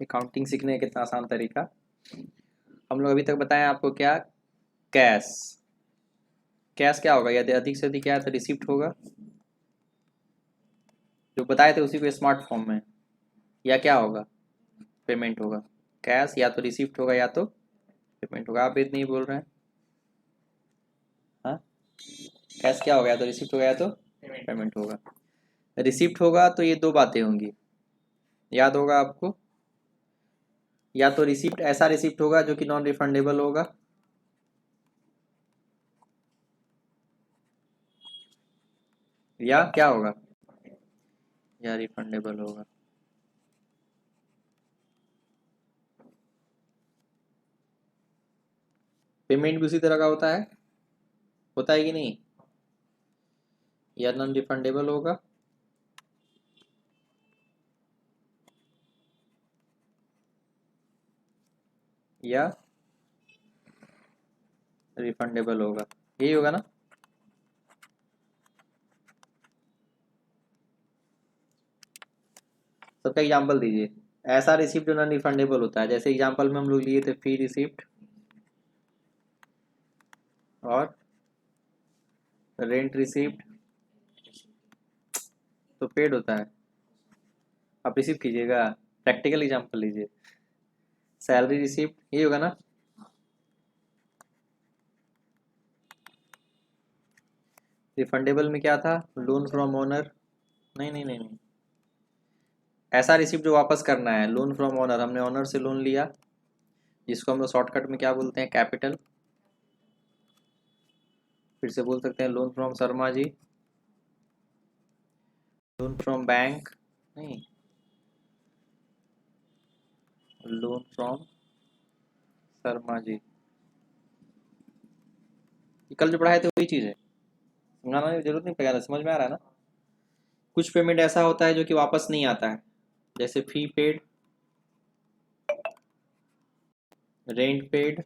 Accounting सीखने का कितना आसान तरीका। हम लोग अभी तक बताएं आपको क्या, कैश। कैश क्या होगा, यदि अधिक से अधिक क्या है तो रिसिप्ट होगा, जो बताए थे उसी को स्मार्ट फॉर्म में, या क्या होगा, पेमेंट होगा। कैश या तो रिसिप्ट होगा या तो पेमेंट होगा। आप इतनी ही बोल रहे हैं। हाँ, कैश क्या होगा, या तो रिसिप्ट होगा या तो पेमेंट होगा। रिसिप्ट होगा तो ये दो बातें होंगी, याद होगा आपको। या तो रिसिप्ट ऐसा रिसिप्ट होगा जो कि नॉन रिफंडेबल होगा, या क्या होगा, या रिफंडेबल होगा। पेमेंट भी उसी तरह का होता है कि नहीं, या नॉन रिफंडेबल होगा या रिफंडेबल होगा, यही होगा ना। सबका एग्जांपल दीजिए। ऐसा रिसिप्ट जो नॉन रिफंडेबल होता है, जैसे एग्जांपल में हम लोग लिए थे फी रिसिप्ट और रेंट रिसिप्ट, तो पेड होता है। आप रिसीव कीजिएगा, प्रैक्टिकल एग्जांपल लीजिए। सैलरी रिसिप्ट, यही होगा ना। रिफंडेबल में क्या था, लोन फ्रॉम ओनर। नहीं नहीं नहीं नहीं, ऐसा रिसिप्ट जो वापस करना है, लोन फ्रॉम ओनर, हमने ओनर से लोन लिया, जिसको हम लोग शॉर्टकट में क्या बोलते हैं, कैपिटल। फिर से बोल सकते हैं loan from Sharma ji, loan from bank, नहीं, लोन फ्रॉम शर्मा जी। कल जो पढ़ाए थे वही चीज़ है, समझाने की जरूरत नहीं पड़ेगा, समझ में आ रहा है ना। कुछ पेमेंट ऐसा होता है जो कि वापस नहीं आता है, जैसे फी पेड, रेंट पेड,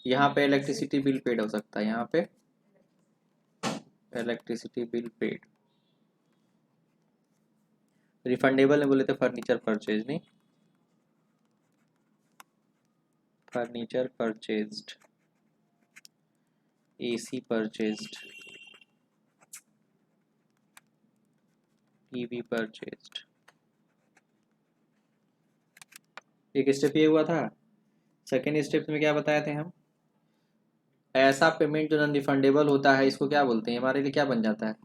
यहाँ पे इलेक्ट्रिसिटी बिल पेड हो सकता है, यहाँ पे इलेक्ट्रिसिटी बिल पेड। रिफंडेबल में बोले थे फर्नीचर परचेज, नहीं, furniture purchased, AC purchased, TV purchased. एक स्टेप ये हुआ था। सेकेंड स्टेप में क्या बताए थे हम, ऐसा पेमेंट जो नॉन रिफंडेबल होता है इसको क्या बोलते हैं, हमारे लिए क्या बन जाता है।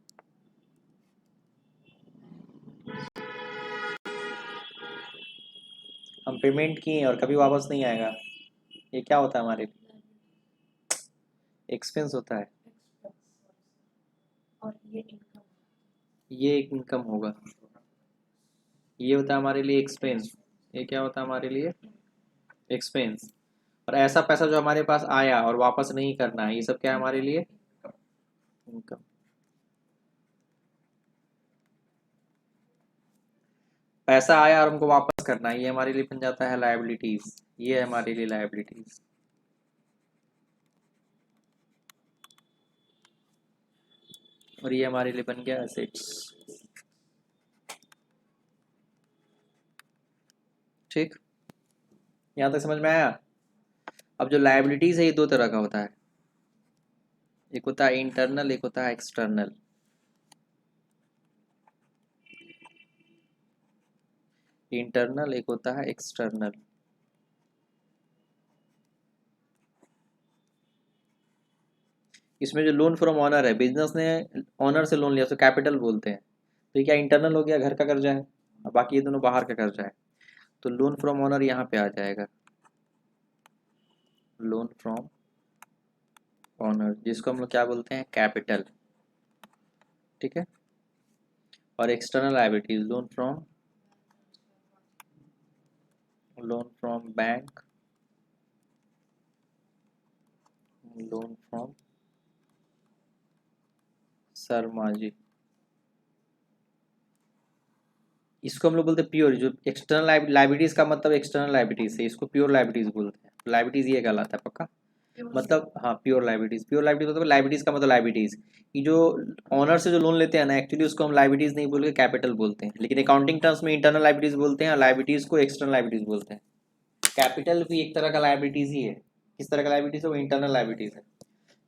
हम पेमेंट किए और कभी वापस नहीं आएगा, ये क्या होता है हमारे लिए, एक्सपेंस होता है। और ये इनकम, ये एक इनकम होगा, ये होता है हमारे लिए एक्सपेंस। ये क्या होता है हमारे लिए, एक्सपेंस। और ऐसा पैसा जो हमारे पास आया और वापस नहीं करना है, ये सब क्या है हमारे लिए, इनकम। पैसा आया और हमको वापस करना है, ये हमारे लिए बन जाता है लायबिलिटीज, ये है हमारे लिए लायबिलिटीज। और ये हमारे लिए बन गया एसेट्स। ठीक, यहाँ तक समझ में आया। अब जो लायबिलिटीज है ये दो तरह का होता है, एक होता है इंटरनल, एक होता है एक्सटर्नल। इंटरनल एक होता है एक्सटर्नल। इसमें जो लोन फ्रॉम ऑनर है, बिजनेस ने ऑनर से लोन लिया तो कैपिटल बोलते हैं, तो ये क्या इंटरनल हो गया, घर का कर्जा है, और बाकी ये दोनों बाहर का कर्जा है। तो लोन फ्रॉम ऑनर यहाँ पे आ जाएगा, लोन फ्रॉम ऑनर, जिसको हम लोग क्या बोलते हैं, कैपिटल। ठीक है। और external liabilities, loan from bank, loan from Sharma ji. इसको हम लोग बोलते हैं प्योर, जो एक्सटर्नल लाइबिलिटीज का मतलब एक्सटर्नल लाइबिलिटीज है, इसको प्योर लाइबिलिटीज बोलते हैं। लाइबिलिटीज ये कहलाता है, पक्का। मतलब हाँ प्योर लाइबिलिटीज, प्योर लाइबिलिटीज मतलब लाइबिलिटीज का मतलब लाइबिलिटीज, ये जो ऑनर से जो लोन लेते हैं ना एक्चुअली उसको हम लाइबिलिटीज नहीं बोल के कैपिटल बोलते हैं, लेकिन अकाउंटिंग टर्म्स में इंटरनल लाइबिलिटीज बोलते हैं और लाइबिलिटीज को एक्सटर्नल लाइबिलिटीज बोलते हैं। कैपिटल भी एक तरह का लाइबिलिटीज ही है, किस तरह का लाइबिलिटीज है वो इंटरनल लाइबिलिटीज है,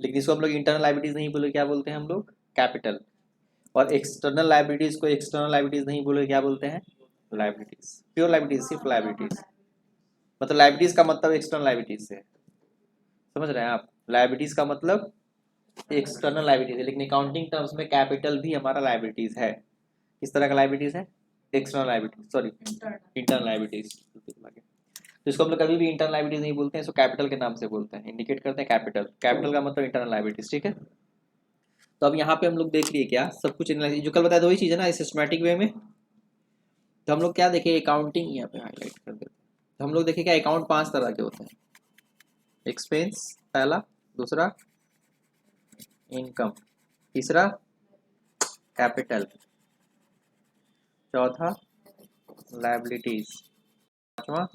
लेकिन इसको हम लोग इंटरनल लाइबिलिटीज नहीं बोले क्या बोलते हैं हम लोग कैपिटल, और एक्सटर्नल लाइबिलिटीज को एक्सटर्नल लाइबिलिटीज नहीं बोले क्या बोलते हैं लाइबिलिटीज। प्योर लाइबिलिटीज सिर्फ लाइबिलिटीज, मतलब लाइबिलिटीज का मतलब एक्सटर्नल लाइबिलिटीज से, समझ रहे हैं आप, लाइबिलिटीज का मतलब एक्सटर्नल लाइबिलिटीज है, लेकिन अकाउंटिंग टर्म्स में कैपिटल भी हमारा लाइबिलिटीज है। किस तरह का लाइबिलिटीज है, external liabilities, sorry internal liabilities. तो इसको हम लोग कभी भी इंटरनल लाइबिलिटीज नहीं बोलते हैं, इसको कैपिटल के नाम से बोलते हैं, इंडिकेट करते हैं कैपिटल, कैपिटल का मतलब इंटरनल लाइबिलिटीज, ठीक है। तो अब यहाँ पे हम लोग देख लिए क्या सब कुछ एनालिसिस जो कल बताया था वही चीज़ है ना सिस्टमैटिक वे में। तो हम लोग क्या देखे अकाउंटिंग, यहाँ पे हाईलाइट कर देते हैं, तो हम लोग देखे क्या अकाउंट 5 तरह के होते हैं, एक्सपेंस पहला, दूसरा इनकम, तीसरा कैपिटल, चौथा लायबिलिटीज, पांचवा।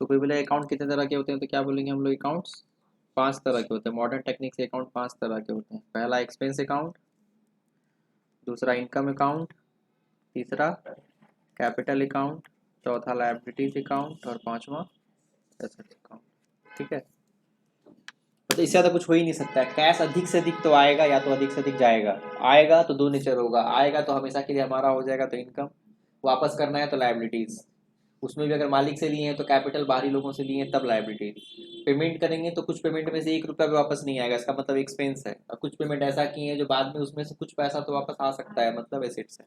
तो कोई बोले अकाउंट कितने तरह के होते हैं, तो क्या बोलेंगे हम लोग अकाउंट्स 5 तरह के होते हैं, मॉडर्न टेक्निक से अकाउंट 5 तरह के होते हैं। पहला एक्सपेंस अकाउंट, दूसरा इनकम अकाउंट, तीसरा कैपिटल अकाउंट, चौथा लायबिलिटीज अकाउंट और पांचवा एसेट अकाउंट, ठीक है। तो इससे ज़्यादा कुछ हो ही नहीं सकता है, कैश अधिक से अधिक तो आएगा या तो अधिक से अधिक जाएगा, आएगा तो दो नेचर होगा, आएगा तो हमेशा के लिए हमारा हो जाएगा तो इनकम, वापस करना है तो लायबिलिटीज, उसमें भी अगर मालिक से लिए हैं तो कैपिटल, बाहरी लोगों से लिए हैं तब लायबिलिटीज, पेमेंट करेंगे तो कुछ पेमेंट में से 1 रुपया भी वापस नहीं आएगा, इसका मतलब एक्सपेंस है, और कुछ पेमेंट ऐसा किए हैं जो बाद में उसमें से कुछ पैसा तो वापस आ सकता है, मतलब एसेट्स है।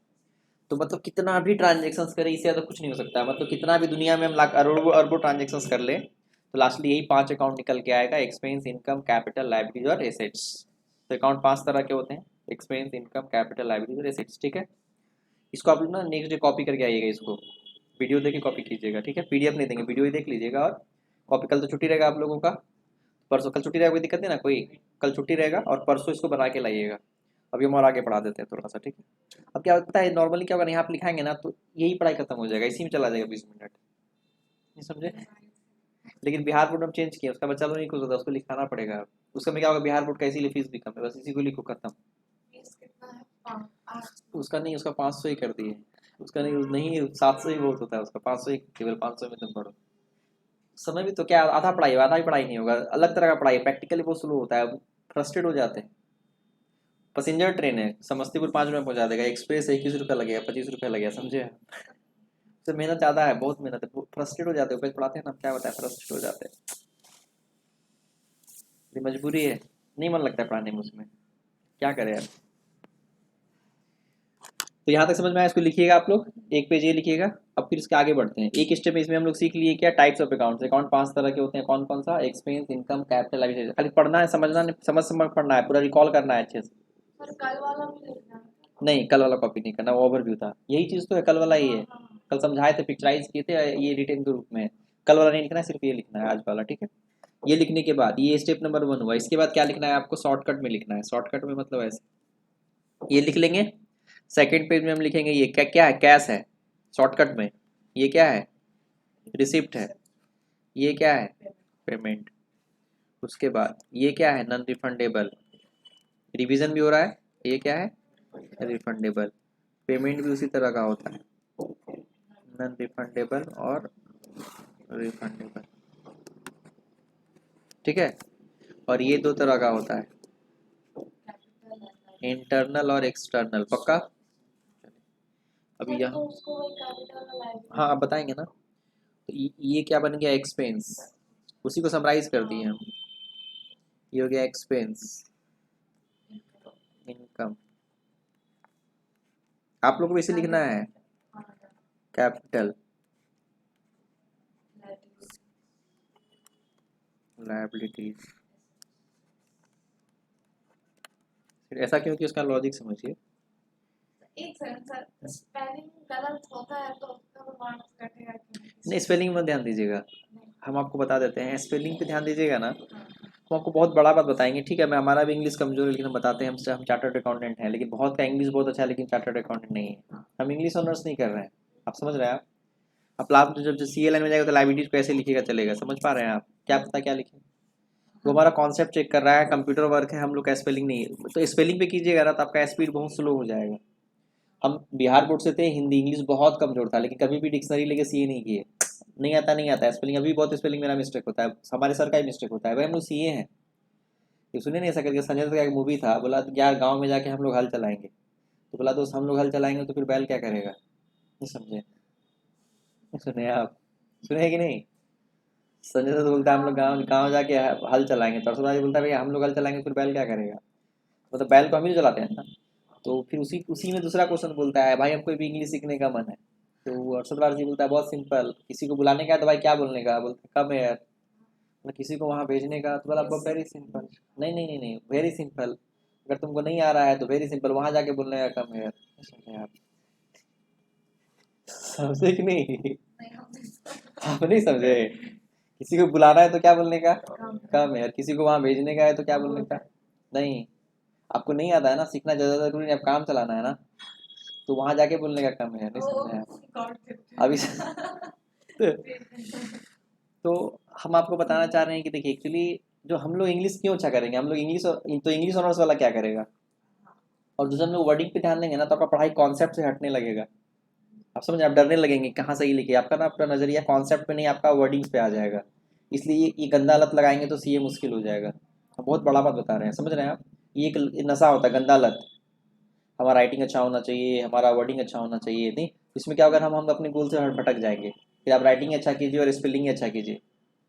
तो मतलब कितना भी ट्रांजेक्शन्स करें इससे ज़्यादा कुछ नहीं हो सकता है, मतलब कितना भी दुनिया में हम लाख अरबों अरबों ट्रांजेक्शन्स कर ले तो लास्टली यही 5 अकाउंट निकल के आएगा, एक्सपेंस इनकम कैपिटल लायबिलिटीज और एसेट्स। तो अकाउंट 5 तरह के होते हैं, एक्सपेंस इनकम कैपिटल लायबिलिटीज और एसेट्स, ठीक है। इसको आप लोग ना नेक्स्ट डे कॉपी करके आइएगा, इसको वीडियो देख के कॉपी कीजिएगा, ठीक है, पीडीएफ नहीं देंगे, वीडियो ही देख लीजिएगा और कॉपी। कल तो छुट्टी रहेगा आप लोगों का, परसों, कल छुट्टी रहेगा कोई दिक्कत नहीं ना कोई, कल छुट्टी रहेगा और परसों इसको बना के लाइएगा। अभी हम और आगे पढ़ा देते हैं थोड़ा सा, ठीक है। अब क्या पता है नॉर्मली क्या होगा, यहाँ आप लिखाएंगे ना तो यही पढ़ाई खत्म हो जाएगा, इसी में चला जाएगा 20 मिनट, नहीं समझे। लेकिन बिहार बोर्ड हम चेंज किया, उसका बच्चा लोग नहीं कुछ होता, उसको लिखाना पड़ेगा। उसका में क्या होगा, बिहार बोर्ड का इसीलिए फीस भी कम है, बस इसी को लिखो खत्म। उसका नहीं, उसका 500 ही कर दिए, उसका नहीं नहीं 700 ही बहुत होता है उसका, 500 ही, केवल 500 में तुम पढ़ो। समय भी तो क्या आधा पढ़ाई, आधा ही पढ़ाई नहीं होगा, अलग तरह का पढ़ाई, प्रैक्टिकली बहुत स्लो होता है, फ्रस्ट्रेट हो जाते हैं। पैसेंजर ट्रेन है, समस्तीपुर 5 मिनट पहुंचा देगा, एक्सप्रेस है 21 रुपया लगेगा, 25 रुपया लगेगा, समझे। उससे मेहनत ज़्यादा है, बहुत मेहनत है, फ्रस्ट्रेट हो जाते हो, पढ़ाते हैं ना, क्या बताए फ्रस्ट्रेट हो जाते हैं, ये मजबूरी है, नहीं मन लगता है पढ़ाने में उसमें, क्या करें यार। तो यहाँ तक समझ में आया, इसको लिखिएगा आप लोग, एक पेज ये लिखिएगा। अब फिर इसके आगे बढ़ते हैं, एक स्टेप इसमें हम लोग सीख लिए क्या टाइप्स ऑफ अकाउंट्स, अकाउंट 5 तरह के होते हैं, कौन कौन सा, एक्सपेंस इनकम कैपिटल लायबिलिटी, खाली पढ़ना है, समझना नहीं, समझ समझ पढ़ना है, पूरा रिकॉल करना है अच्छे से। कल वाला भी लिखना है? नहीं कल वाला कॉपी नहीं करना, वो ओवरव्यू था, यही चीज़ तो है, कल वाला ही है, कल समझाए थे, पिक्चराइज किए थे, ये रिटेन के रूप में। कल वाला नहीं लिखना है, सिर्फ ये लिखना है आज वाला, ठीक है। ये लिखने के बाद ये स्टेप नंबर 1 हुआ, इसके बाद क्या लिखना है आपको, शॉर्टकट में लिखना है, शॉर्टकट में मतलब ऐसे ये लिख लेंगे। सेकंड पेज में हम लिखेंगे ये क्या क्या है, कैश है, शॉर्टकट में ये क्या है, रिसिप्ट है, ये क्या है, पेमेंट। उसके बाद ये क्या है, नॉन रिफंडेबल, रिवीजन भी हो रहा है, ये क्या है, रिफंडेबल। पेमेंट भी उसी तरह का होता है, नॉन रिफंडेबल और रिफंडेबल, ठीक है। और ये 2 तरह का होता है, इंटरनल और एक्सटर्नल, पक्का। अभी यहाँ हाँ आप बताएंगे ना। तो ये क्या बन गया, एक्सपेंस, उसी को समराइज कर दिए हम, ये हो गया एक्सपेंस, इनकम, आप लोग को इसे लिखना है, कैपिटल, लायबिलिटीज। ऐसा क्यों कि उसका लॉजिक समझिए। एक सेकंड सर, स्पेलिंग गलत होता है तो उसका भी मार्क्स कटेगा क्यों? नहीं स्पेलिंग में ध्यान दीजिएगा, हम आपको बता देते हैं, स्पेलिंग पे ध्यान दीजिएगा ना, हम आपको बहुत बड़ा बात बताएंगे, ठीक है। मैं हमारा भी इंग्लिश कमजोर है लेकिन हम बताते हैं, हम चार्टर्ड अकाउंटेंट हैं, लेकिन बहुत का इंग्लिश बहुत अच्छा है लेकिन चार्टर्ड अकाउंटेंट नहीं है, हम इंग्लिश ऑनर्स नहीं कर रहे हैं, आप समझ रहे हैं आप। अब आप जब सी लाइन में जाएगा तो लाइबिलिटीज को ऐसे लिखेगा चलेगा, समझ पा रहे हैं आप? क्या पता क्या लिखे, वो हमारा कॉन्सेप्ट चेक कर रहा है, कंप्यूटर वर्क है, हम लोग का स्पेलिंग नहीं है। तो स्पेलिंग पे कीजिएगा ना तो आपका स्पीड बहुत स्लो हो जाएगा। हम बिहार बोर्ड से थे, हिंदी इंग्लिश बहुत कमजोर था, लेकिन कभी भी डिक्शनरी लेके सीए नहीं किए। नहीं आता, नहीं आता स्पेलिंग, अभी बहुत स्पेलिंग मेरा मिस्टेक होता है, हमारे सर का ही मिस्टेक होता है। भाई हम लोग सीए हैं। ये सुने नहीं ऐसा करके, संजय दत्त का एक मूवी था, बोला यार गाँव में जाके हम लोग हल चलाएंगे। तो बोला दोस्त हम लोग हल चलाएंगे तो फिर बैल क्या करेगा? नहीं समझे? सुने आप? सुने कि नहीं? संजय दत्त बोलता है हम लोग गाँव गाँव जाके हल चलाएंगे, तो सरदार जी बोलता है भैया हम लोग हल चलाएंगे फिर बैल क्या करेगा? मतलब बैल को हम ही तो चलाते हैं ना। तो फिर उसी उसी में दूसरा क्वेश्चन बोलता है भाई हमको भी इंग्लिश सीखने का मन है। तो अरशद वारसी बोलता है बहुत सिंपल, किसी को बुलाने का है तो भाई क्या बोलने का? बोलते कम है यार। मतलब किसी को वहाँ भेजने का तो बोला वेरी सिंपल। नहीं नहीं नहीं नहीं, वेरी सिंपल। अगर तुमको नहीं आ रहा है तो वेरी सिंपल, वहाँ जाके बोलने का कम है यार। समझे आप? समझे कि नहीं? आप नहीं समझे? किसी को बुलाना है तो क्या बोलने का? कम है यार। किसी को वहाँ भेजने का है तो क्या बोलने का? नहीं। आपको नहीं आता है ना, सीखना ज़्यादा जरूरी नहीं, आप काम चलाना है ना, तो वहां जाके बोलने का काम है। नहीं समझे आप? अभी तो हम आपको बताना चाह रहे हैं कि देखिए एक्चुअली जो हम लोग इंग्लिश क्यों अच्छा करेंगे, हम लोग इंग्लिश तो इंग्लिश ऑनर्स वाला क्या करेगा? और दूसरा हम लोग वर्डिंग पे ध्यान देंगे ना तो आपका पढ़ाई कॉन्सेप्ट से हटने लगेगा। आप समझ, आप डरने लगेंगे कहाँ सही लिखे, आपका ना आपका नजरिया कॉन्सेप्ट पे नहीं, आपका वर्डिंग्स पे आ जाएगा। इसलिए ये गंदा लत लगाएंगे तो सीए मुश्किल हो जाएगा। हम बहुत बड़ा बात बता रहे हैं, समझ रहे हैं आप? ये एक नशा होता है, गंदा लत। हमारा राइटिंग अच्छा होना चाहिए, हमारा वर्डिंग अच्छा होना चाहिए, नहीं इसमें क्या होगा, हम अपने गोल से भटक जाएंगे। फिर आप राइटिंग अच्छा कीजिए और स्पेलिंग अच्छा कीजिए,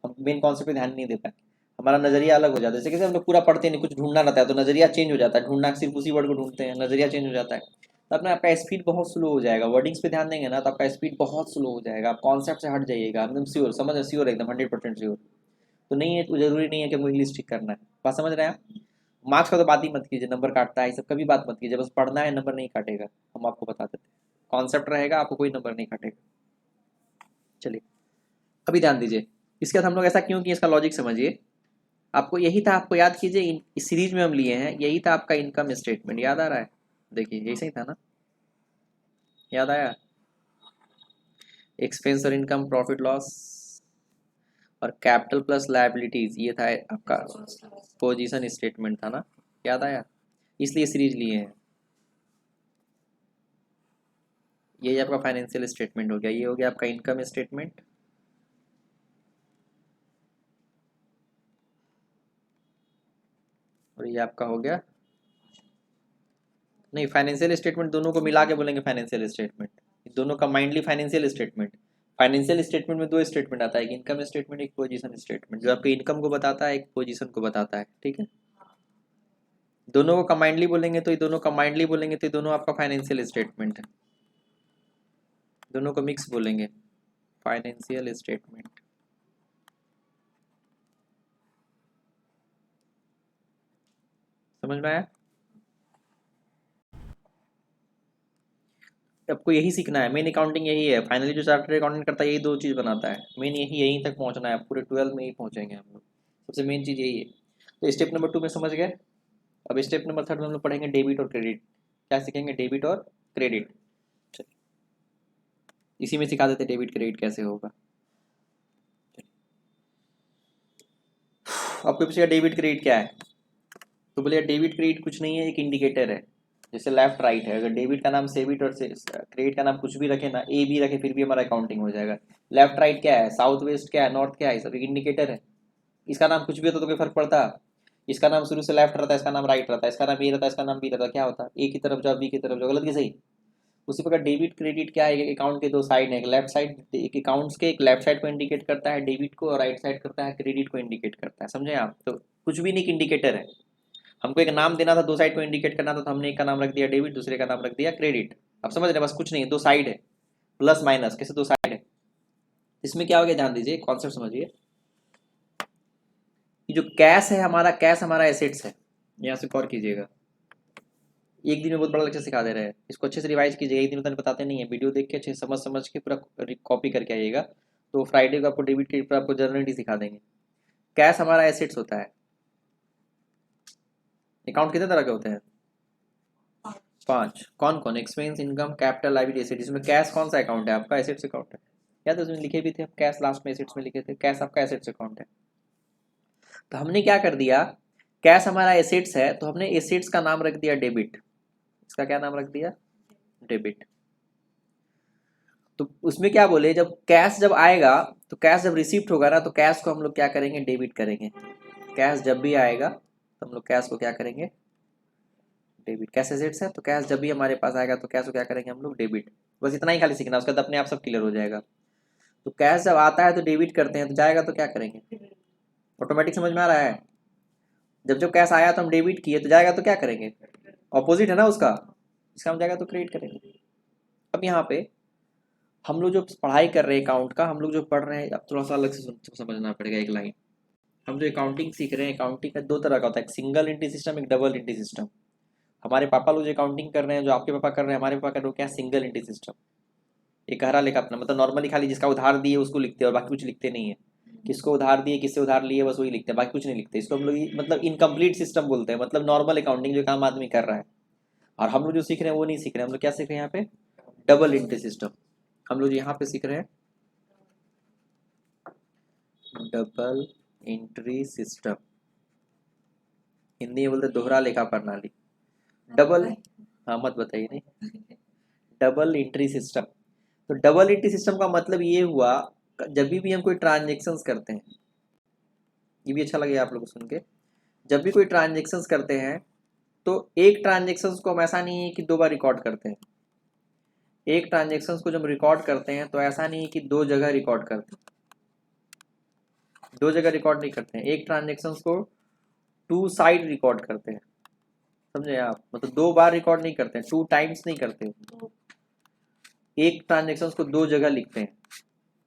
हम मेन कॉन्सेप्ट पे ध्यान नहीं दे पाएंगे। हमारा नजरिया अलग हो जाता है, जैसे कि हम लोग पूरा पढ़ते नहीं, कुछ ढूंढना रहता है तो नजरिया चेंज हो जाता है, ढूंढना सिर्फ उसी वर्ड को ढूंढते हैं, नजरिया चेंज हो जाता है। तो अपने आपका स्पीड बहुत स्लो हो जाएगा, वर्डिंग्स पे ध्यान देंगे ना तो आपका स्पीड बहुत स्लो हो जाएगा, आप कॉन्सेप्ट से हट जाइएगा, एकदम श्योर, समझ श्योर, एकदम 100% श्योर। तो नहीं है, तो जरूरी नहीं है कि हमको इंग्लिश ठीक करना है। बात समझ रहे हैं आप? मार्क्स का तो बात ही मत कीजिए, नंबर काटता है ये सब कभी बात मत कीजिए, बस पढ़ना है, नंबर नहीं काटेगा। हम आपको बता देते हैं, कॉन्सेप्ट रहेगा, आपको कोई नंबर नहीं काटेगा। चलिए अभी ध्यान दीजिए, इसके बाद हम लोग ऐसा क्यों किए, इसका लॉजिक समझिए। आपको यही था, आपको याद कीजिए, इस सीरीज में हम लिए हैं, यही था आपका इनकम स्टेटमेंट, याद आ रहा है? देखिए यही सही था ना, याद आया? एक्सपेंस और इनकम, प्रॉफिट लॉस, और कैपिटल प्लस लायबिलिटीज, ये था आपका पोजीशन स्टेटमेंट था ना, याद आया? इसलिए सीरीज लिए हैं। ये आपका फाइनेंशियल स्टेटमेंट हो गया, ये हो गया आपका इनकम स्टेटमेंट, और ये आपका हो गया, नहीं फाइनेंशियल स्टेटमेंट दोनों को मिला के बोलेंगे फाइनेंशियल स्टेटमेंट, दोनों combinedly financial statement. Financial statement में दो स्टेटमेंट आता है, एक इनकम स्टेटमेंट, एक पोजीशन स्टेटमेंट, जो आपके इनकम को बताता है, एक पोजीशन को बताता है, ठीक है? दोनों को कंबाइंडली बोलेंगे तो ये दोनों कंबाइंडली बोलेंगे तो ये दोनों आपका फाइनेंशियल स्टेटमेंट है, दोनों को मिक्स बोलेंगे फाइनेंशियल स्टेटमेंट। समझ में आया? आपको यही सीखना है, मेन अकाउंटिंग यही है, फाइनली जो चार्टर्ड अकाउंटेंट करता है यही दो चीज़ बनाता है, मेन यही, यहीं तक पहुंचना है, पूरे 12 में ही पहुंचेंगे हम लोग, सबसे मेन चीज़ यही है। तो स्टेप नंबर 2 में समझ गए। अब स्टेप नंबर 3 में हम लोग पढ़ेंगे डेबिट और क्रेडिट। क्या सीखेंगे? डेबिट और क्रेडिट। इसी में सिखा देते डेबिट क्रेडिट कैसे होगा। आपको पूछेगा डेबिट क्रेडिट क्या है, तो बोलिए डेबिट क्रेडिट कुछ नहीं है, एक इंडिकेटर है, जैसे लेफ्ट राइट है, अगर डेबिट का नाम सेबिट और क्रेडिट का नाम कुछ भी रखे ना, ए भी रखे, फिर भी हमारा अकाउंटिंग हो जाएगा। लेफ्ट राइट क्या है, साउथ वेस्ट क्या है, नॉर्थ क्या है, सब एक इंडिकेटर है। इसका नाम कुछ भी होता तो कोई फर्क पड़ता? इसका नाम शुरू से लेफ्ट रहता है, इसका नाम राइट रहता है, इसका नाम ए रहता है, इसका नाम बी रहता है, क्या होता? ए की तरफ जाओ, बी की तरफ जाओ, गलत की सही? उसी प्रकार डेबिट क्रेडिट क्या है, एक अकाउंट के दो साइड है, एक लेफ्ट साइड, एक अकाउंट्स के एक लेफ्ट साइड को इंडिकेट करता है डेबिट को, और राइट साइड करता है क्रेडिट को इंडिकेट करता है, समझे आप? तो कुछ भी नहीं, इंडिकेटर है। हमको एक नाम देना था, दो साइड को इंडिकेट करना था, तो हमने एक का नाम रख दिया डेबिट, दूसरे का नाम रख दिया क्रेडिट। आप समझ रहे हैं? बस कुछ नहीं है, दो साइड है, प्लस माइनस, कैसे दो साइड है। इसमें क्या हो गया, ध्यान दीजिए, कॉन्सेप्ट समझिए। ये जो कैश है हमारा, कैश हमारा एसेट्स है, यहाँ से गौर कीजिएगा। एक दिन में बहुत बड़ा लेक्चर सिखा दे रहे हैं, इसको अच्छे से रिवाइज कीजिएगा, एक दिन में बताते नहीं है, वीडियो देख के अच्छे समझ समझ के पूरा कॉपी करके आइएगा, तो फ्राइडे को आपको डेबिट क्रेडिट पर आपको जर्नलिटी सिखा देंगे। कैश हमारा एसेट्स होता है। अकाउंट कितने तरह के होते हैं? 5। कौन कौन? Expense, income, capital, liability, asset. इसमें कैश कौन सा अकाउंट है आपका? एसेट्स अकाउंट है। क्या तो उसमें लिखे भी थे हम, कैश लास्ट में एसेट्स में लिखे थे, कैश आपका एसेट्स अकाउंट है। तो हमने क्या कर दिया, कैश हमारा एसेट्स है तो हमने एसेट्स का नाम रख दिया डेबिट। इसका क्या नाम रख दिया, डेबिट। तो उसमें क्या बोले, जब कैश जब आएगा तो कैश जब रिसीव्ड होगा ना तो कैश को हम लोग क्या करेंगे, डेबिट करेंगे। कैश जब भी आएगा तो हम लोग कैश को क्या करेंगे, डेबिट। कैश एसेट्स है तो कैश जब भी हमारे पास आएगा तो कैश को क्या करेंगे हम लोग, डेबिट। बस इतना ही खाली सीखना, उसके बाद अपने आप सब क्लियर हो जाएगा। तो कैश जब आता है तो डेबिट करते हैं, तो जाएगा तो क्या करेंगे, ऑटोमेटिक समझ में आ रहा है। जब जब कैश आया तो हम डेबिट किए, तो जाएगा तो क्या करेंगे, ऑपोजिट है ना उसका, इसका हम जाएगा तो क्रिएट करेंगे। अब यहाँ पे हम लोग जो पढ़ाई कर रहे हैं अकाउंट का, हम लोग जो पढ़ रहे हैं, अब थोड़ा सा अलग से समझना पड़ेगा एक लाइन। हम जो अकाउंटिंग सीख रहे हैं, अकाउंटिंग का दो तरह का होता है, एक सिंगल एंट्री सिस्टम, एक डबल एंट्री सिस्टम। हमारे पापा लोग जो अकाउंटिंग कर रहे हैं, जो आपके पापा कर रहे हैं, हमारे पापा कर रहे हैं, क्या सिंगल एंट्री सिस्टम। एक हरा लेखा अपना, मतलब नॉर्मली खाली जिसका उधार दिए उसको लिखते हैं और बाकी कुछ लिखते नहीं है। किसको उधार दिए, किससे उधार लिए, बस वही लिखते हैं, बाकी कुछ नहीं लिखते। इसको हम लोग मतलब इनकम्प्लीट सिस्टम बोलते हैं, मतलब नॉर्मल अकाउंटिंग जो काम आदमी कर रहा है। और हम लोग जो सीख रहे हैं वो नहीं सीख रहे हैं, हम लोग क्या सीख रहे हैं यहाँ पे, डबल एंट्री सिस्टम। हम लोग यहाँ पे सीख रहे हैं डबल एंट्री सिस्टम, हिंदी में बोलते दोहरा लेखा प्रणाली, डबल। हाँ मत बताइए, नहीं, डबल एंट्री सिस्टम। तो डबल एंट्री सिस्टम का मतलब ये हुआ, जब भी हम कोई ट्रांजेक्शन्स करते हैं, ये भी अच्छा लगेगा आप लोगों को सुन के, जब भी कोई ट्रांजेक्शन्स करते हैं तो एक ट्रांजेक्शन्स को हम ऐसा नहीं है कि 2 बार रिकॉर्ड करते हैं। एक ट्रांजेक्शन्स को जब रिकॉर्ड करते हैं तो ऐसा नहीं है कि 2 जगह रिकॉर्ड करते हैं, 2 जगह रिकॉर्ड नहीं करते हैं। एक ट्रांजेक्शन्स को 2 साइड रिकॉर्ड करते हैं, समझे आप, मतलब 2 बार रिकॉर्ड नहीं करते हैं, 2 टाइम्स नहीं करते। एक ट्रांजेक्शन्स को 2 जगह लिखते हैं,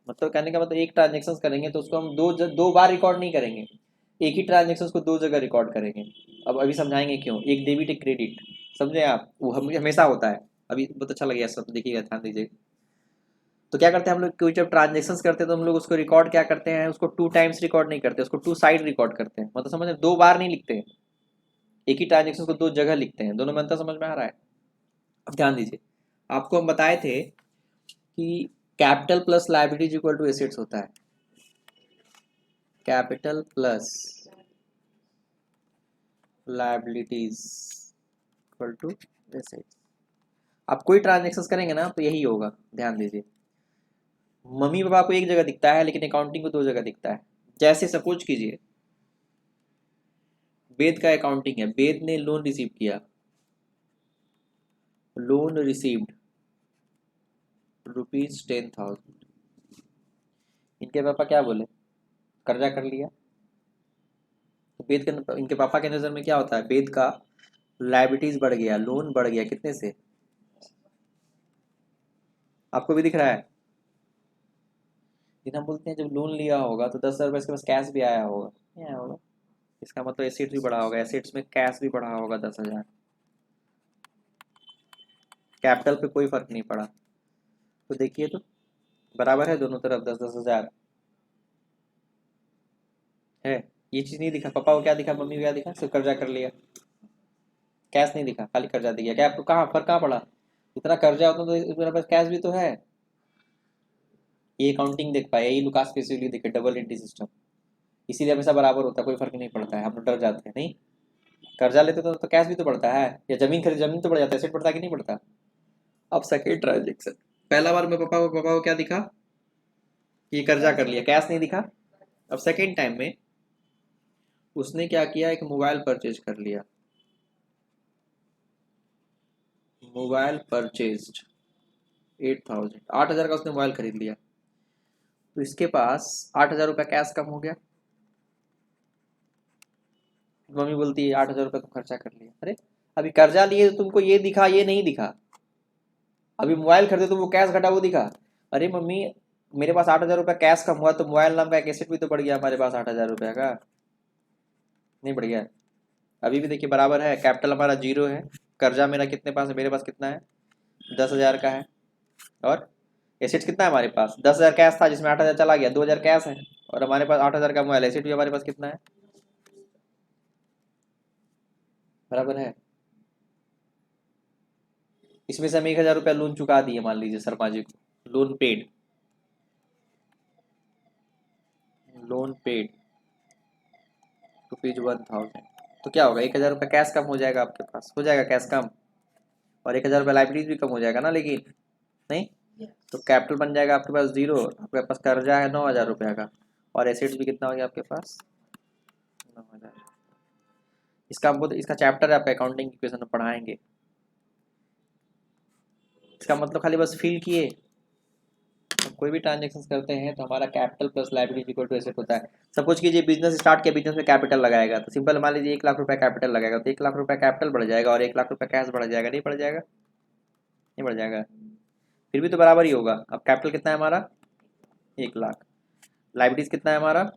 मतलब कहने का मतलब एक ट्रांजेक्शन्स करेंगे तो उसको हम 2 बार रिकॉर्ड नहीं करेंगे, एक ही ट्रांजेक्शन्स को 2 जगह रिकॉर्ड करेंगे। अब अभी समझाएंगे क्यों, एक डेबिट एक क्रेडिट, समझे आप, वो हमेशा होता है। अभी बहुत अच्छा लगेगा सब, देखिएगा, ध्यान दीजिए। तो क्या करते हैं हम लोग, कोई जब ट्रांजेक्शन्स करते हैं तो हम लोग उसको रिकॉर्ड क्या करते हैं, उसको 2 टाइम्स रिकॉर्ड नहीं करते, उसको 2 साइड रिकॉर्ड करते हैं, मतलब समझ 2 बार नहीं लिखते हैं, एक ही ट्रांजेक्शन को 2 जगह लिखते हैं। दोनों में अंतर समझ में आ रहा है। अब ध्यान दीजिए, आपको हम बताए थे कि capital plus liabilities equal to assets होता है, capital plus liabilities equal to assets. आप कोई ट्रांजेक्शन्स करेंगे ना तो यही होगा, ध्यान दीजिए। मम्मी पापा को एक जगह दिखता है लेकिन अकाउंटिंग को 2 जगह दिखता है। जैसे सपोज कीजिए वेद का अकाउंटिंग है, वेद ने लोन रिसीव किया, लोन रिसीव्ड ₹10,000। इनके पापा क्या बोले, कर्जा कर लिया। तो वेद के, इनके पापा के नज़र में क्या होता है, वेद का लायबिलिटीज बढ़ गया, लोन बढ़ गया, कितने से, आपको भी दिख रहा है। जिन हम बोलते हैं जब लोन लिया होगा तो 10,000 रुपये इसके पास कैश भी आया होगा, नहीं आया होगा, इसका मतलब एसेट्स भी बढ़ा होगा, एसेट्स में कैश भी बढ़ा होगा 10,000। कैपिटल पे कोई फर्क नहीं पड़ा, तो देखिए तो बराबर है दोनों तरफ 10,000 है। ये चीज़ नहीं दिखा, पापा को क्या दिखा, मम्मी को क्या दिखा, सिर्फ कर्जा कर लिया, कैश नहीं दिखा, खाली कर्जा दिया। क्या आपको कहाँ फर्क कहाँ पड़ा, इतना कर्जा होता तो मेरे पास कैश भी तो है। ये अकाउंटिंग देख पाए, यही लुकास स्पेसिफिकली देखे, डबल एंट्री सिस्टम, इसीलिए हमेशा बराबर होता है, कोई फर्क नहीं पड़ता है, हम लोग डर जाते हैं। नहीं, कर्जा लेते तो कैश भी तो बढ़ता है, या जमीन खरीद जमीन तो बढ़ जाता है, एसेट बढ़ता है कि नहीं बढ़ता। अब सेकेंड ट्रांजेक्शन, पहला बार में पापा को क्या दिखा, ये कर्जा कर लिया, कैश नहीं दिखा। अब सेकेंड टाइम में उसने क्या किया, एक मोबाइल परचेज कर लिया, मोबाइल परचेज्ड 8,000, 8,000 का उसने मोबाइल खरीद लिया। तो इसके पास 8,000 रुपया कैश कम हो गया। मम्मी बोलती है 8,000 रुपया तुम खर्चा कर लिया। अरे अभी कर्जा लिए तो तुमको ये दिखा, ये नहीं दिखा। अभी मोबाइल खरीदे तो वो कैश घटा वो दिखा। अरे मम्मी मेरे पास 8,000 रुपया कैश कम हुआ तो मोबाइल नाम का एक एसेट भी तो बढ़ गया हमारे पास 8,000 रुपया का, नहीं बढ़ गया। अभी भी देखिए बराबर है, कैपिटल हमारा 0 है, कर्जा मेरा कितने पास है, मेरे पास कितना है, 10,000 का है, और एसेट्स कितना है हमारे पास, 10,000 कैश था जिसमें 8,000 चला गया, 2,000 कैश है, और हमारे पास 8,000 का मोबाइल, एसेट भी हमारे पास कितना है, बराबर है। इसमें से हम 1,000 रुपया लोन चुका दिए, मान लीजिए शर्मा जी को, लोन पेड। लोन पेड ₹1000, तो क्या होगा, 1000 रुपये कैश कम हो जाएगा, आपके पास हो जाएगा कैश कम, और 1000 रुपये लाइबिलिटीज भी कम हो जाएगा ना, लेकिन नहीं, तो कैपिटल बन जाएगा आपके पास 0, आपके पास कर्जा है 9000 रुपये का, और एसेट्स भी कितना हो गया आपके पास 9000। इसका हमको इसका चैप्टर है, आपका अकाउंटिंग इक्वेशन में पढ़ाएंगे। इसका मतलब खाली बस फिल किए, हम कोई भी ट्रांजेक्शन करते हैं तो हमारा capital plus liability equal to asset होता है। सपोज कीजिए बिजनेस स्टार्ट किया, बिजनेस में कैपिटल लगाएगा, तो सिंपल मान लीजिए 1,00,000 रुपये कैपिटल लगाएगा, तो 1,00,000 रुपये कैपिटल बढ़ जाएगा और 1,00,000 रुपये कैश बढ़ जाएगा, नहीं बढ़ जाएगा, नहीं बढ़ जाएगा, फिर भी तो बराबर ही होगा। अब कैपिटल कितना है हमारा 1,00,000, लायबिलिटीज कितना है हमारा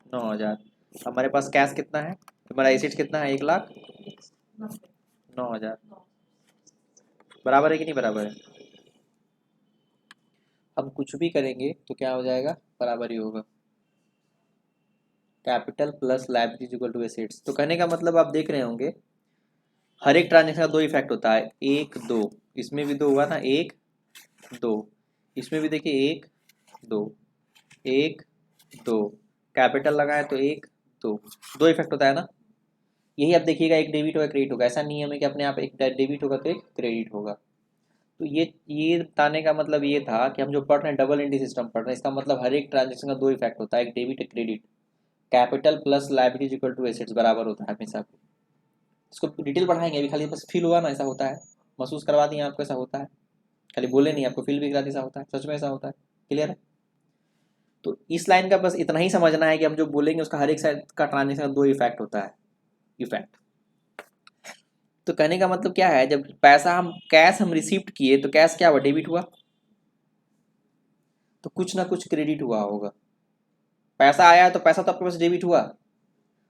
9,000, हमारे पास कैश कितना है, हमारा एसेट्स कितना है 1,09,000, बराबर है कि नहीं बराबर है। हम कुछ भी करेंगे तो क्या हो जाएगा, बराबर ही होगा, capital plus liabilities equal to assets. तो कहने का मतलब आप देख रहे होंगे हर एक ट्रांजेक्शन का 2 इफेक्ट होता है, 1 2, इसमें भी 2 हुआ ना, 1 2, इसमें भी देखिए 1 2 1 2, कैपिटल लगाए तो 1 2 इफेक्ट होता है ना। यही आप देखिएगा, एक डेबिट होगा क्रेडिट होगा, ऐसा नियम है कि अपने आप एक डेबिट होगा तो एक क्रेडिट होगा। तो ये बताने का मतलब ये था कि हम जो पढ़ रहे हैं डबल एंट्री सिस्टम पढ़ रहे हैं, इसका मतलब हर एक ट्रांजेक्शन का 2 इफेक्ट होता है, एक डेबिट एक credit, capital plus liabilities equal to assets बराबर होता है हमेशा। इसको डिटेल पढ़ाएंगे, अभी खाली बस फील हुआ ना ऐसा होता है, महसूस करवा दिए आपको ऐसा होता है, खाली बोले नहीं, आपको फील भी करा दिया ऐसा होता है, सच में ऐसा होता है, क्लियर है। तो इस लाइन का बस इतना ही समझना है कि हम जो बोलेंगे उसका हर एक साइड का ट्रांजेक्शन का 2 इफेक्ट होता है, इफेक्ट। तो कहने का मतलब क्या है, जब पैसा हम कैश हम रिसीव्ड किए तो कैश क्या हुआ, डेबिट हुआ, तो कुछ ना कुछ क्रेडिट हुआ होगा। पैसा आया तो पैसा तो आपके पास डेबिट हुआ,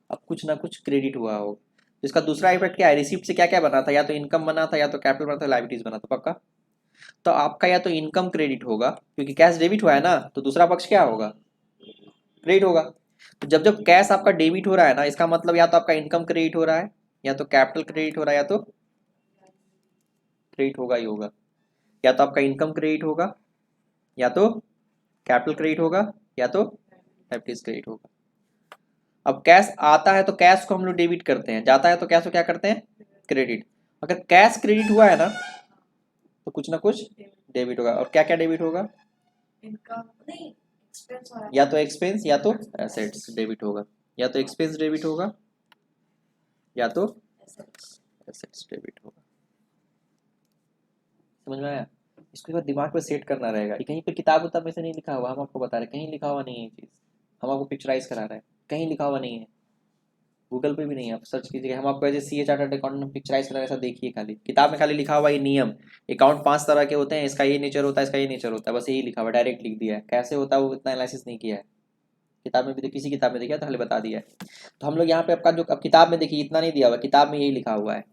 अब कुछ ना कुछ क्रेडिट हुआ होगा। तो इसका दूसरा इफेक्ट क्या है, रिसिप्ट से क्या क्या बना था, या तो इनकम बना था, या तो कैपिटल बना था, लायबिलिटीज बना था, पक्का। तो आपका या तो इनकम क्रेडिट होगा, क्योंकि कैश डेबिट हुआ है ना, तो दूसरा पक्ष क्या होगा, क्रेडिट होगा। तो जब जब कैश आपका डेबिट हो रहा है ना, इसका मतलब या तो आपका इनकम क्रेडिट हो रहा है, या तो कैपिटल क्रेडिट हो रहा है, या तो क्रेडिट होगा ही होगा, या तो आपका इनकम क्रेडिट होगा, या तो कैपिटल क्रेडिट होगा, या तो लायबिलिटीज क्रेडिट होगा। अब कैश आता है तो कैश को हम लोग डेबिट करते हैं, जाता है तो कैश को क्या करते हैं, क्रेडिट। अगर कैश क्रेडिट हुआ है ना, तो कुछ ना कुछ डेबिट होगा, और क्या क्या डेबिट होगा, इनकम नहीं, एक्सपेंस हो रहा है, या तो एक्सपेंस या तो एसेट्स डेबिट होगा, या तो एक्सपेंस डेबिट होगा, या तो एसेट्स डेबिट होगा। समझ में आया। इसको बाद दिमाग पे सेट करना रहेगा, ये कहीं पे किताब उताब में से नहीं लिखा हुआ, हम आपको बता रहे कहीं लिखा हुआ नहीं है ये चीज़, हम आपको पिक्चराइज करा रहे हैं, कहीं लिखा हुआ नहीं है, गूगल पे भी नहीं है, आप सर्च कीजिएगा, हम आपको एज सी ए चार्टर्ड अकाउंटेंट पिक्चराइज करा, ऐसा देखिए, खाली किताब में खाली लिखा हुआ ये नियम, अकाउंट 5 तरह के होते हैं, इसका ये नेचर होता है, इसका ये नेचर होता है, बस यही लिखा हुआ, डायरेक्ट लिख दिया है, कैसे होता है वो इतना एनालिसिस नहीं किया है। किताब में भी किसी किताब में देखिए तो खाली बता दिया है। तो हम लोग यहाँ पे आपका जो अब किताब में देखिए इतना नहीं दिया हुआ, किताब में यही लिखा हुआ है।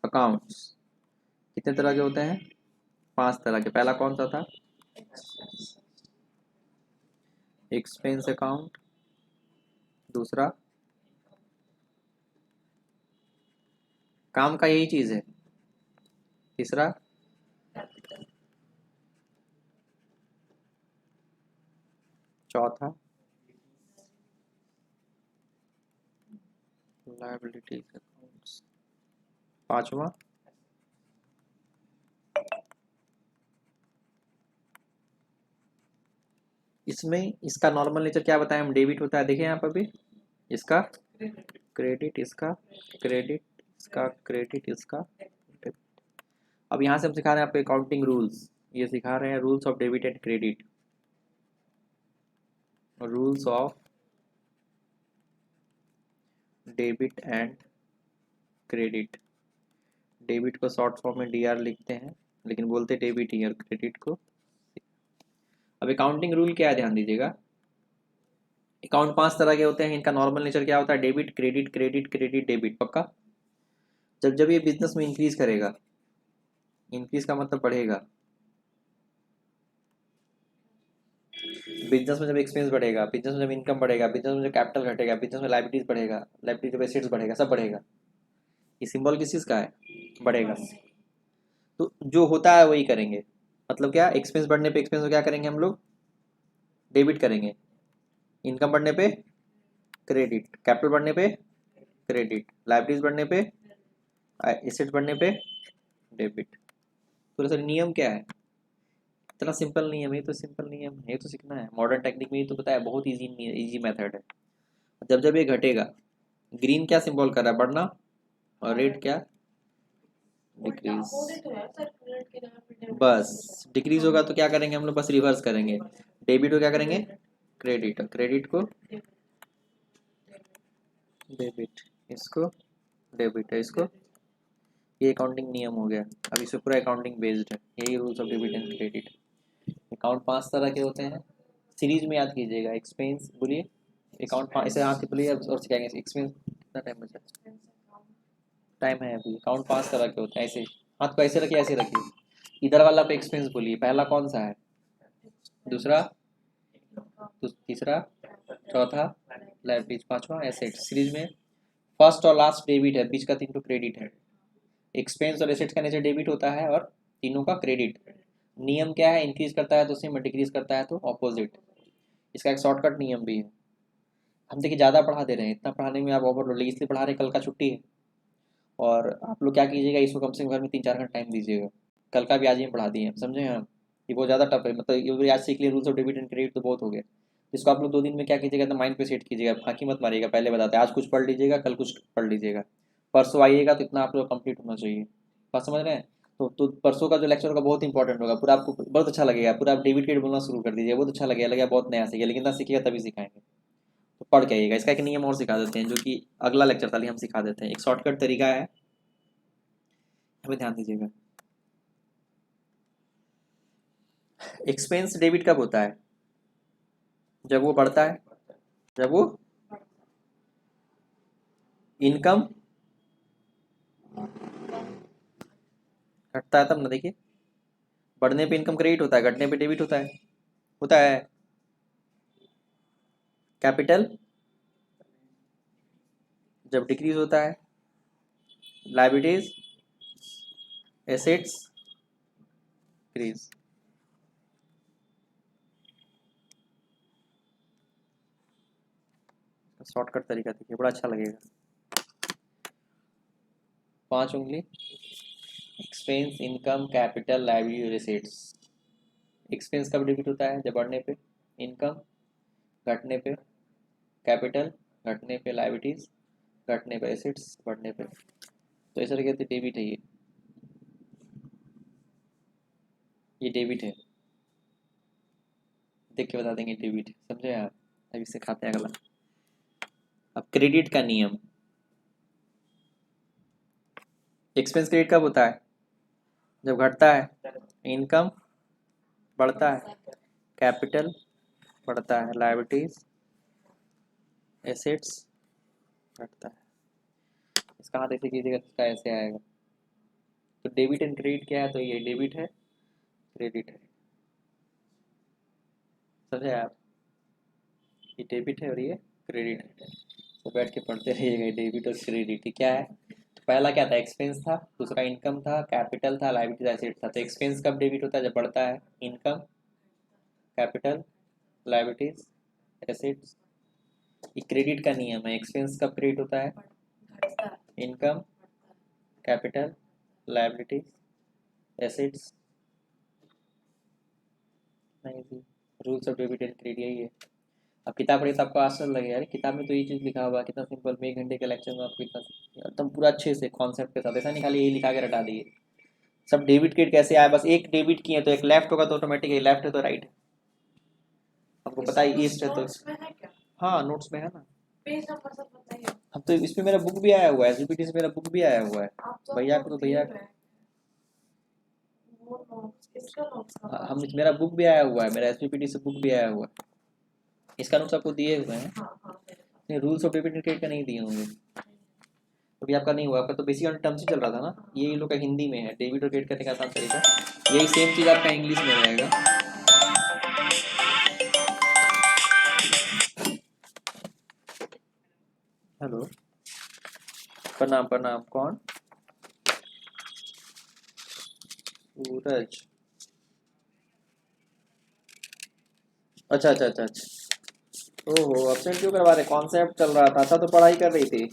अकाउंट्स कितने तरह के होते हैं, 5 तरह के। पहला कौन सा था, एक्सपेंस अकाउंट, दूसरा काम का यही चीज है, तीसरा चौथा लायबिलिटीज अकाउंट्स, पांचवा इसमें इसका नॉर्मल नेचर क्या बताया हम, डेबिट होता है, देखिए यहाँ पर भी इसका क्रेडिट, इसका क्रेडिट, इसका क्रेडिट, इसका डेबिट। अब यहाँ से हम सिखा रहे हैं आपको अकाउंटिंग रूल्स, ये सिखा रहे हैं rules of debit and credit, rules of debit and credit. Debit को शॉर्ट फॉर्म में डीआर लिखते हैं, लेकिन बोलते डेबिट ही, और क्रेडिट को। अब अकाउंटिंग रूल क्या है, ध्यान दीजिएगा। अकाउंट 5 तरह के होते हैं, इनका नॉर्मल नेचर क्या होता है, debit credit credit credit debit, पक्का। जब जब ये बिजनेस में इंक्रीज करेगा, इंक्रीज का मतलब बढ़ेगा, बिजनेस में जब एक्सपेंस बढ़ेगा, बिजनेस में जब इनकम बढ़ेगा, बिजनेस में जब कैपिटल घटेगा, बिजनेस में लायबिलिटीज बढ़ेगा, लायबिलिटी जब एसेट्स बढ़ेगा, सब बढ़ेगा। ये सिंबल किस चीज का है, बढ़ेगा। तो जो होता है वही करेंगे। मतलब क्या, एक्सपेंस बढ़ने पे एक्सपेंस को क्या करेंगे हम लोग, डेबिट करेंगे। इनकम बढ़ने पे क्रेडिट, कैपिटल बढ़ने पे क्रेडिट, लाइबिलिटीज बढ़ने पे, एसेट्स बढ़ने पे डेबिट। तो सर नियम क्या है, इतना सिंपल नियम है, ये तो सिंपल नियम है, ये तो सीखना है मॉडर्न टेक्निक में, ये तो पता है बहुत इजी इजी मेथड है। जब जब ये घटेगा, ग्रीन क्या सिंबल कर रहा है, बढ़ना, और रेड क्या, उल्टा डिक्रीज। अपोजिट है सर, क्रेडिट की जगह पे डेबिट। बस डिक्रीज होगा तो क्या करेंगे हम लोग, बस रिवर्स करेंगे, डेबिट को क्या करेंगे क्रेडिट, क्रेडिट को डेबिट, इसको डेबिट है, इसको, ये अकाउंटिंग नियम हो गया। अब इसमें पूरा अकाउंटिंग बेस्ड है, यही rules of debit and credit. Account 5 तरह के होते हैं, सीरीज में याद कीजिएगा, एक्सपेंस बोलिए, अकाउंट ऐसे हाथ से बोलिए और सिखाएंगे एक्सपेंस। कितना टाइम बचा, टाइम है अभी। अकाउंट 5 तरह के होते हैं, ऐसे हाथ को ऐसे रखिए, ऐसे रखिए, इधर वाला पे एक्सपेंस बोलिए, पहला कौन सा है, दूसरा, तीसरा, चौथा लाइबिलिटीज, पांचवा एसेट। सीरीज में फर्स्ट और लास्ट डेबिट है, बीच का 3 तो क्रेडिट है। एक्सपेंस और एसेट्स का नीचे डेबिट होता है और तीनों का क्रेडिट। नियम क्या है, इंक्रीज करता है तो सेम, डिक्रीज करता है तो ऑपोजिट। इसका एक शॉर्टकट नियम भी है। हम देखिए ज़्यादा पढ़ा दे रहे हैं, इतना पढ़ाने में आप ओवरलोड लगे, इसलिए पढ़ा रहे हैं, कल का छुट्टी है। और आप लोग क्या कीजिएगा, इसको कम से कम घर में 3-4 घंटा टाइम दीजिएगा। कल का भी आज ही पढ़ा दिए, समझे आप, ये बहुत ज़्यादा टफ है, मतलब ये आज सीख लिए rules of debit and credit तो बहुत हो गया। इसको आप लोग 2 दिन में क्या कीजिएगा, तो माइंड पे सेट कीजिएगा, फांकी मत मारिएगा, पहले बताते हैं, आज कुछ पढ़ लीजिएगा, कल कुछ पढ़ लीजिएगा, परसों आइएगा तो इतना आप लोग कंप्लीट होना चाहिए। बात समझ रहे हैं। तो परसों का जो लेक्चर होगा बहुत इंपॉर्टेंट होगा, पूरा आपको बहुत अच्छा लगेगा, पूरा आप डेबिट क्रेडिट बोलना शुरू कर दीजिए, बहुत अच्छा लगेगा बहुत नया सीखिए, लेकिन ना सीखिएगा तभी सिखाएंगे। तो पढ़ के आइएगा। इसका एक नियम और सिखा देते हैं, जो कि अगला लेक्चर था हम सिखा देते हैं, एक शॉर्टकट तरीका है, हमें ध्यान दीजिएगा। एक्सपेंस डेबिट कब होता है, जब वो बढ़ता है, जब वो इनकम घटता है तब ना, देखिए, बढ़ने पे इनकम क्रेडिट होता है, घटने पे डेबिट होता है, होता है। कैपिटल जब डिक्रीज होता है, लाइबिलिटीज एसेट्स इंक्रीज। शॉर्टकट तरीका देखिए, बड़ा अच्छा लगेगा। 5 उंगली, एक्सपेंस, इनकम, कैपिटल, लाइबिलिटी और एसेट्स। एक्सपेंस कब डेबिट होता है, जब बढ़ने पे, इनकम घटने पे, कैपिटल घटने पे, लाइबिलिटीज घटने पे, एसेट्स बढ़ने पे। तो ऐसा कहते हैं डेबिट है, ये डेबिट है, देख के बता देंगे डेबिट है, समझे आप। अभी सिखाते हैं अगला। अब क्रेडिट का नियम, एक्सपेंस क्रेडिट कब होता है, जब घटता है, इनकम बढ़ता है, कैपिटल बढ़ता है, लाइबिलिटीज एसेट्स घटता है। इसका हाथ ऐसे कीजिएगा, इसका ऐसे आएगा। तो डेबिट एंड क्रेडिट क्या है, तो ये डेबिट है, क्रेडिट है, समझे आप, ये डेबिट है और ये क्रेडिट है। तो बैठ के पढ़ते रहिएगा, डेबिट और क्रेडिट क्या है। तो पहला क्या था, एक्सपेंस था, दूसरा इनकम था, कैपिटल था, लाइबिलिटीज एसेट था। तो एक्सपेंस कब डेबिट होता है, जब बढ़ता है, इनकम कैपिटल लाइबिलिटीज एसेट्स। ये क्रेडिट का नियम है, एक्सपेंस कब क्रेडिट होता है, इनकम कैपिटल लाइबिलिटीज एसेट्स। नहीं जी, rules of debit and credit यही है। अब किताब पढ़िए तो आपको आश्चर्य लगेगा, अरे किताब में तो ये चीज़ लिखा हुआ है, कितना सिंपल, में 1 घंटे के लेक्चर में आपको इतना एकदम पूरा अच्छे से कॉन्सेप्ट के साथ, ऐसा नहीं खाली यही लिखा के रटा दिए। सब डेबिट क्रेडिट कैसे आया, बस एक डेबिट किए तो एक लेफ्ट होगा तो ऑटोमेटिक, लेफ्ट है तो राइट है, आपको पता है, ईस्ट है तो। नोट्स में है क्या, हाँ नोट्स में है ना। पेज नंबर सब बताइए। अब तो इसमें मेरा बुक भी आया हुआ है, एसजीपीटी से मेरा बुक भी आया हुआ है। आप तो भैया को तो भैया, वो नोट्स, इसका नोट्स का हम मेरा बुक भी आया हुआ है, मेरा एसजीपीटी से बुक भी आया हुआ है, इसका नोट्स आपको दिए हुए हैं। हाँ हाँ मेरे पास। नहीं, rules of debit and credit का नहीं दिए होंगे, अभी आपका नहीं हुआ, आपका तो बेसिक टर्म्स ही चल रहा था ना, ये लोग का हिंदी में है, डेबिट और क्रेडिट करने का आसान तरीका, यही सेम चीज़ आपका इंग्लिश में रहेगा। हेलो, प्रणाम प्रणाम, कौन, सूरज, अच्छा अच्छा अच्छा अच्छा, ओहो अब्सेंट क्यों करवा रहे, कॉन्सेप्ट चल रहा था, अच्छा तो पढ़ाई कर रही थी।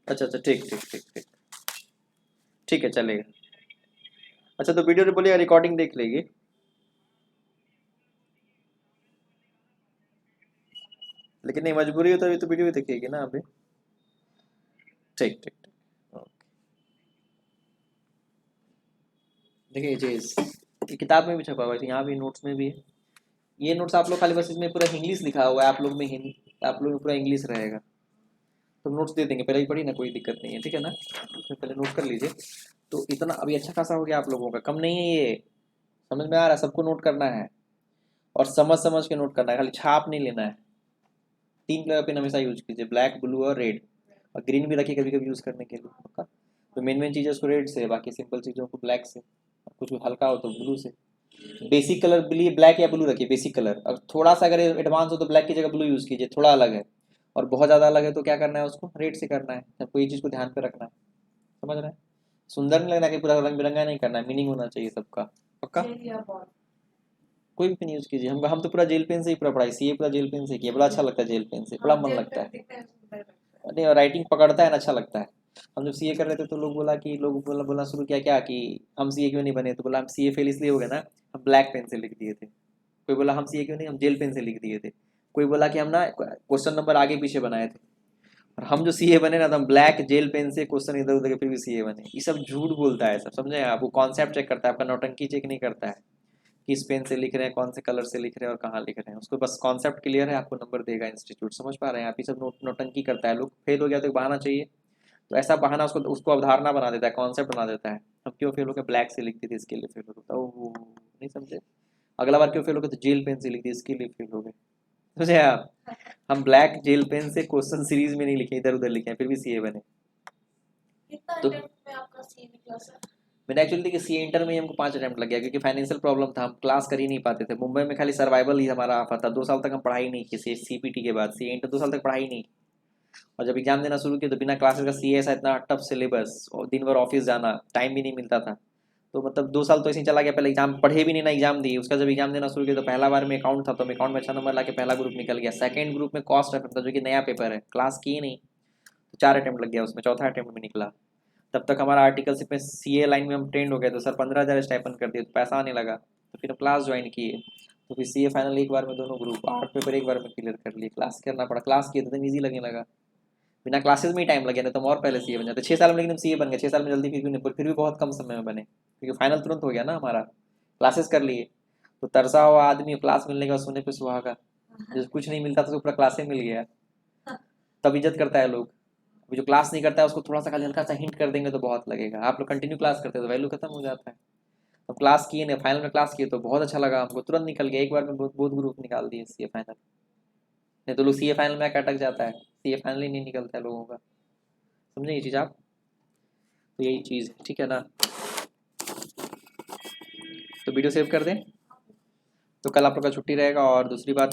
अच्छा अच्छा, ठीक ठीक ठीक ठीक, ठीक है चलेगा। अच्छा तो वीडियो जो बोलिएगा रिकॉर्डिंग देख लेगी। लेकिन नहीं मजबूरी हो तो अभी तो वीडियो भी देखेगी ना अभी। ठीक ठीक ठीक, ओके। देखिए ये चीज ये किताब में भी छपा हुआ है, यहाँ भी नोट्स में भी है। ये नोट्स आप लोग खाली बस इसमें पूरा इंग्लिश लिखा हुआ है, आप लोग में हिंदी, आप लोग में पूरा इंग्लिश रहेगा। तो नोट्स दे देंगे, पहले ही पढ़ी ना, कोई दिक्कत नहीं है, ठीक है ना, तो पहले नोट कर लीजिए। तो इतना अभी अच्छा खासा हो गया आप लोगों का, कम नहीं है ये, समझ में आ रहा है, सबको नोट करना है और समझ समझ के नोट करना है, खाली छाप नहीं लेना है। 3 कलर पेन हमेशा यूज कीजिए, ब्लैक ब्लू और रेड, और ग्रीन भी रखिए कभी कभी यूज करने के लिए, पक्का। तो मेन मेन चीज़ें उसको रेड से, बाकी सिंपल चीज़ों को ब्लैक से, कुछ हल्का हो तो ब्लू से। बेसिक कलर के लिए ब्लैक या ब्लू रखिए, बेसिक कलर। अब थोड़ा सा अगर एडवांस हो तो ब्लैक की जगह ब्लू यूज कीजिए, थोड़ा अलग है। और बहुत ज़्यादा अलग है तो क्या करना है, उसको रेड से करना है, सबको ये चीज़ को ध्यान पे रखना है, समझ रहे हैं। सुंदर नहीं लगना कि पूरा रंग बिरंगा नहीं करना है, मीनिंग होना चाहिए सबका, पक्का। जेल या बॉल। कोई भी पेन यूज कीजिए, हम तो पूरा जेल पेन से ही पूरा पढ़ाई, सीए पूरा जेल पेन से किया, बड़ा अच्छा लगता है जेल पेन से, बड़ा हाँ मन जेल लगता पेन है। दिखने में सुंदर लगता है। नहीं और राइटिंग पकड़ता है ना, अच्छा लगता है। हम जब सीए कर रहे थे तो लोग बोला कि लोग बोलना शुरू किया क्या कि हम सीए क्यों नहीं बने, तो बोला हम सीए फेल इसलिए हो गए ना, हम ब्लैक पेन से लिख दिए थे। कोई बोला हम सीए क्यों नहीं, हम जेल पेन से लिख दिए थे। कोई बोला कि हम ना क्वेश्चन नंबर आगे पीछे बनाए थे। और हम जो सीए बने ना, तो हम ब्लैक जेल पेन से क्वेश्चन इधर उधर के फिर भी सीए बने। ये सब झूठ बोलता है सब, समझे आप, वो कॉन्सेप्ट चेक करता है, आपका नौटंकी चेक नहीं करता है, किस पेन से लिख रहे हैं, कौन से कलर से लिख रहे हैं और कहाँ लिख रहे हैं। उसको बस कॉन्सेप्ट क्लियर है, आपको नंबर देगा इंस्टीट्यूट, समझ पा रहे हैं आप। ये सब नौटंकी करता है, लोग फेल हो गया तो बहाना चाहिए, तो ऐसा बहाना उसको उसको अवधारणा बना देता है, कॉन्सेप्ट बना देता है। हम क्यों फेल हो गए, ब्लैक से लिखते थे इसके लिए फेल हो गए, तो वो नहीं समझे। अगला बार क्यों फेल हो गए, तो जेल पेन से लिखते इसके लिए फेल हो गए, समझे आप। हम ब्लैक जेल पेन से क्वेश्चन सीरीज में नहीं लिखे, इधर उधर लिखे हैं, फिर भी सीए बने। कितना तो अटेम्प्ट में आपका सी निकला सर? मैंने एक्चुअली देखिए सी इंटर में ही हमको 5 अटेम्प्ट लग गया, क्योंकि फाइनेंशियल प्रॉब्लम था, हम क्लास कर ही नहीं पाते थे। मुंबई में खाली सर्वाइवल ही हमारा आफा था, 2 साल तक हम पढ़ाई नहीं की, सीपीटी के बाद सी इंटर 2 साल तक पढ़ाई नहीं की। और जब एग्जाम देना शुरू किया तो बिना क्लासेस का सी ऐसा इतना टफ सिलेबस, और दिन भर ऑफिस जाना, टाइम भी नहीं मिलता था। तो मतलब 2 साल तो ऐसे ही चला गया, पहले एग्जाम पढ़े भी नहीं ना एग्जाम दिए, उसका जब एग्जाम देना शुरू किया तो पहला बार में अकाउंट था, तो मैं अकाउंट में अच्छा नंबर ला के पहला ग्रुप निकल गया। सेकंड ग्रुप में कॉस्ट अटेम्प्ट था, जो कि नया पेपर है, क्लास की नहीं, तो 4 अटेम्प्ट लग गया उसमें, चौथा अटेम्प्ट में निकला। तब तक हमारा आर्टिकलशिप में सीए लाइन में हम ट्रेंड हो गए, तो सर 15,000 स्टाइपेंड कर दिए, तो पैसा आने लगा, तो फिर हम क्लास ज्वाइन किए। तो फिर सीए फाइनल एक बार में दोनों ग्रुप 8 पेपर एक बार में क्लियर कर लिए, क्लास करना पड़ा, क्लास किए तो एकदम ईजी लगने लगा। बिना क्लासेस में ही टाइम लगे ना, तो हम और पहले सीए बन जाते 6 साल में, लेकिन हम सीए बन गए 6 साल में जल्दी, फिर भी नहीं, फिर भी बहुत कम समय में बने, क्योंकि फाइनल तुरंत हो गया ना हमारा, क्लासेस कर लिए। तो तरसा हुआ आदमी क्लास मिलने के बाद सोने पे सुहागा, जो कुछ नहीं मिलता था तो पूरा क्लासे मिल गया, तब इज्जत करता है लोग। अभी जो क्लास नहीं करता है उसको थोड़ा सा खाली हल्का सा हिंट कर देंगे तो बहुत लगेगा, आप लोग कंटिन्यू क्लास करते हो तो वैल्यू खत्म हो जाता है। अब क्लास किए ना, फाइनल में क्लास किए तो बहुत अच्छा लगा हमको, तुरंत निकल गया एक बार में, बहुत बहुत ग्रुप निकाल दिए सीए फाइनल। नहीं तो लोग सीए फाइनल में आके अटक जाता है, सीए फाइनल ही नहीं निकलता है लोगों का, समझे ये चीज़ आप। तो यही चीज़ है, ठीक है ना। तो वीडियो सेव कर दें, तो कल आप लोग का छुट्टी रहेगा। और दूसरी बात,